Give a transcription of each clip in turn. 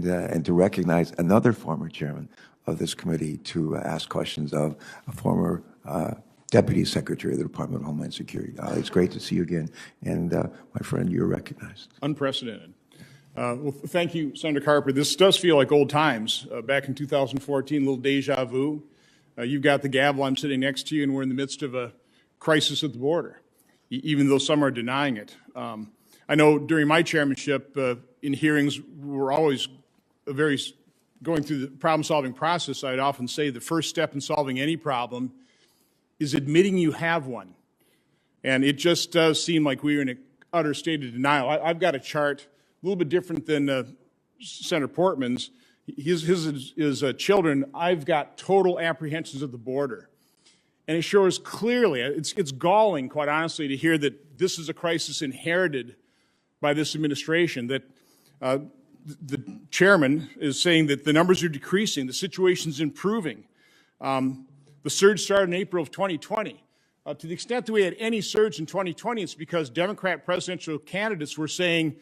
and to recognize another former chairman of this committee to ask questions of a former Deputy Secretary of the Department of Homeland Security. It's great to see you again, and my friend, you're recognized. Unprecedented. Well, thank you, Senator Carper. This does feel like old times. Back in 2014, a little deja vu. You've got the gavel, I'm sitting next to you, and we're in the midst of a crisis at the border, even though some are denying it. I know during my chairmanship, in hearings, we're always going through the problem-solving process. I'd often say the first step in solving any problem is admitting you have one. And it just does seem like we're in an utter state of denial. I've got a chart a little bit different than Senator Portman's. His is children. I've got total apprehensions at the border. And it shows clearly, it's galling, quite honestly, to hear that this is a crisis inherited by this administration, that the chairman is saying that the numbers are decreasing, the situation's improving. The surge started in April of 2020. To the extent that we had any surge in 2020, it's because Democrat presidential candidates were saying,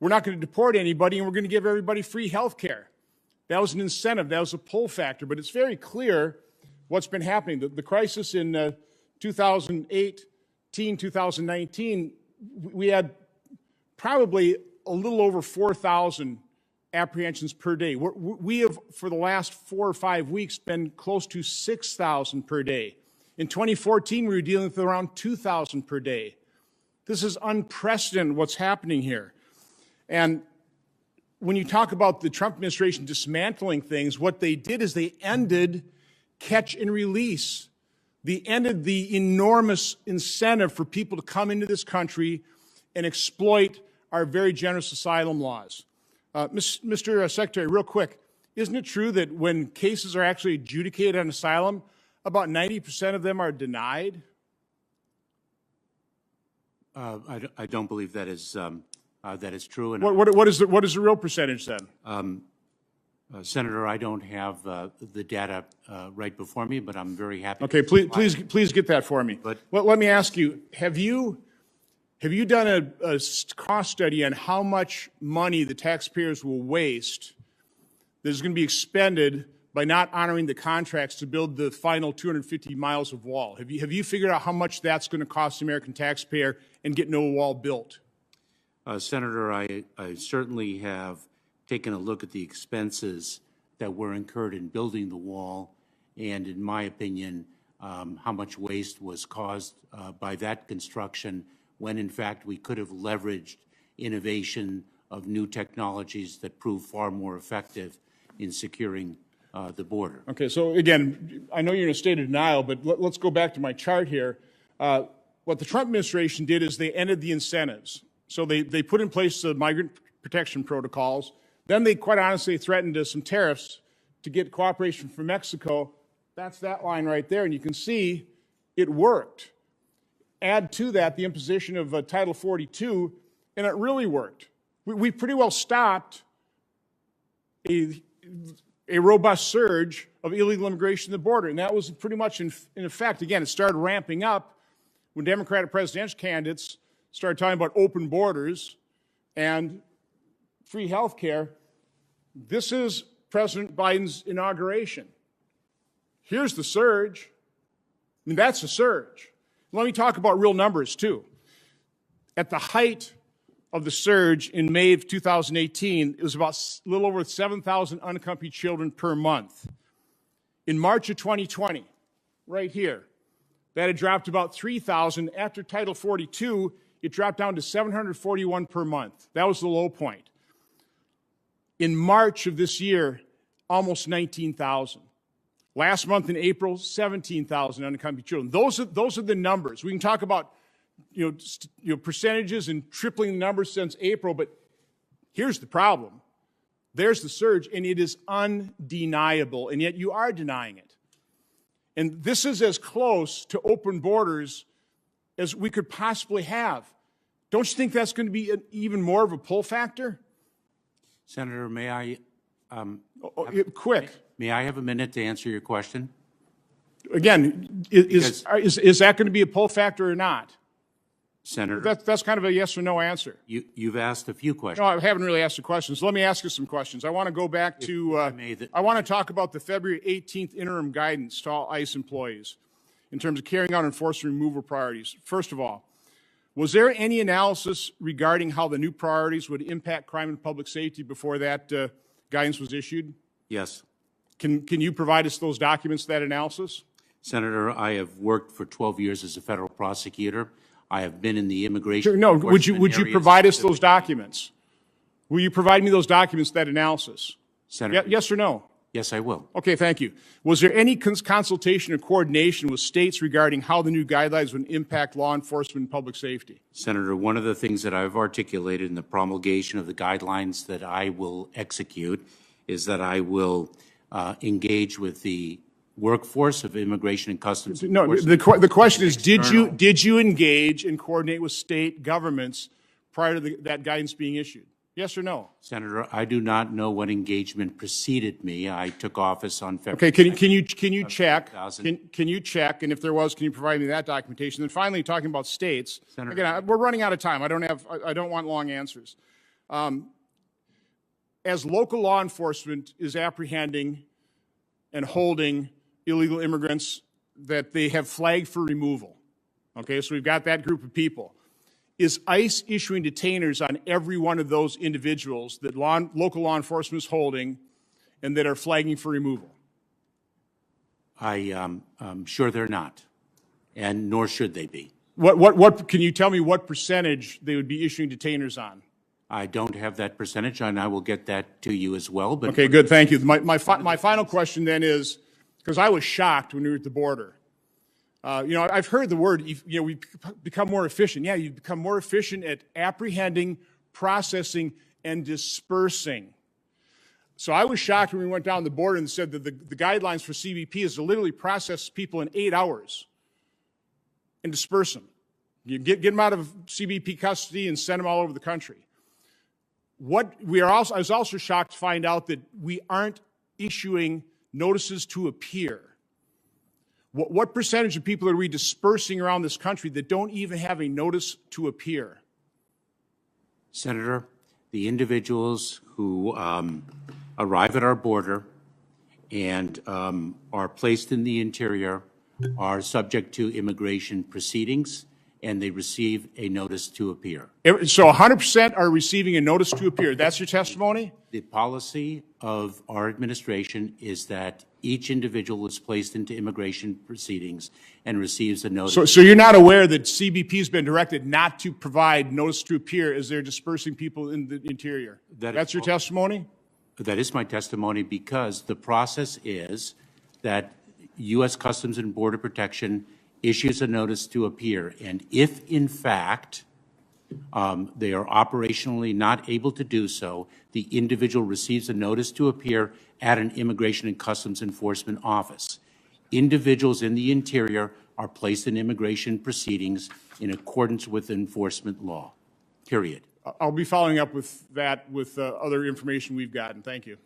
we're not going to deport anybody and we're going to give everybody free health care. That was an incentive. That was a pull factor. But it's very clear what's been happening. The crisis in 2018, 2019, we had probably a little over 4,000 apprehensions per day. We have, for the last 4 or 5 weeks, been close to 6,000 per day. In 2014, we were dealing with around 2,000 per day. This is unprecedented what's happening here. And when you talk about the Trump administration dismantling things, what they did is they ended catch and release. They ended the enormous incentive for people to come into this country and exploit our very generous asylum laws. Mr. Secretary, real quick, isn't it true that when cases are actually adjudicated on asylum, about 90% of them are denied? I don't believe that is true. And what is the real percentage then? Senator, I don't have the data right before me, but I'm very happy. Okay, please get that for me. But let me ask you: Have you done a cost study on how much money the taxpayers will waste that is going to be expended by not honoring the contracts to build the final 250 miles of wall? Have you figured out how much that's going to cost the American taxpayer and get no wall built? Senator, I certainly have taken a look at the expenses that were incurred in building the wall, and in my opinion, how much waste was caused by that construction when, in fact, we could have leveraged innovation of new technologies that prove far more effective in securing the border. Okay, so again, I know you're in a state of denial, but let's go back to my chart here. What the Trump administration did is they ended the incentives. So they put in place the migrant protection protocols. Then they, quite honestly, threatened some tariffs to get cooperation from Mexico. That's that line right there, and you can see it worked. Add to that the imposition of Title 42, and it really worked. We pretty well stopped a robust surge of illegal immigration at the border, and that was pretty much in effect. Again, it started ramping up when Democratic presidential candidates started talking about open borders and free health care. This is President Biden's inauguration. Here's the surge. I mean, that's the surge. Let me talk about real numbers, too. At the height of the surge in May of 2018, it was about a little over 7,000 unaccompanied children per month. In March of 2020, right here, that had dropped to about 3,000. After Title 42, it dropped down to 741 per month. That was the low point. In March of this year, almost 19,000. Last month in April, 17,000 unaccompanied children. Those are the numbers. We can talk about percentages and tripling the numbers since April, but here's the problem. There's the surge, and it is undeniable, and yet you are denying it. And this is as close to open borders as we could possibly have. Don't you think that's going to be even more of a pull factor? Senator, may I? Quick. May I have a minute to answer your question? Again, is that going to be a pull factor or not? Senator, That's kind of a yes or no answer. you've asked a few questions. No, I haven't really asked the questions. Let me ask you some questions. I want to go back to, I want to talk about the February 18th interim guidance to all ICE employees in terms of carrying out enforcement removal priorities. First of all, was there any analysis regarding how the new priorities would impact crime and public safety before that guidance was issued? Yes. Can you provide us those documents, that analysis? Senator, I have worked for 12 years as a federal prosecutor. I have been in the immigration. Sure, no, would you areas provide us those documents? Will you provide me those documents, that analysis? Senator, Yes or no? yes, I will. Okay, thank you. Was there any consultation or coordination with states regarding how the new guidelines would impact law enforcement and public safety? Senator, one of the things that I've articulated in the promulgation of the guidelines that I will execute is that I will engage with the workforce of Immigration and Customs No, Enforcement. the question is, did you engage and coordinate with state governments prior to that guidance being issued? Yes or no? Senator, I do not know what engagement preceded me. I took office on February. Okay, can you check? 2000. Can you check? And if there was, can you provide me that documentation? And finally, talking about states. Senator. Again, we're running out of time. I don't want long answers. As local law enforcement is apprehending and holding illegal immigrants that they have flagged for removal, okay, so we've got that group of people. Is ICE issuing detainers on every one of those individuals that local law enforcement is holding and that are flagging for removal? I'm sure they're not, and nor should they be. What can you tell me what percentage they would be issuing detainers on? I don't have that percentage, and I will get that to you as well. But Okay, good, thank you. My final question then is, because I was shocked when we were at the border. I've heard the word, we become more efficient. Yeah, you become more efficient at apprehending, processing, and dispersing. So I was shocked when we went down the border and said that the guidelines for CBP is to literally process people in 8 hours and disperse them. You get them out of CBP custody and send them all over the country. I was also shocked to find out that we aren't issuing notices to appear. What percentage of people are we dispersing around this country that don't even have a notice to appear? Senator, the individuals who arrive at our border and are placed in the interior are subject to immigration proceedings, and they receive a notice to appear. So 100% are receiving a notice to appear. That's your testimony? The policy of our administration is that each individual is placed into immigration proceedings and receives a notice. So you're not aware that CBP has been directed not to provide notice to appear as they're dispersing people in the interior? That's your testimony? That is my testimony, because the process is that U.S. Customs and Border Protection issues a notice to appear, and if in fact they are operationally not able to do so, the individual receives a notice to appear at an Immigration and Customs Enforcement office. Individuals in the interior are placed in immigration proceedings in accordance with enforcement law, period. I'll be following up with that with other information we've gotten. Thank you.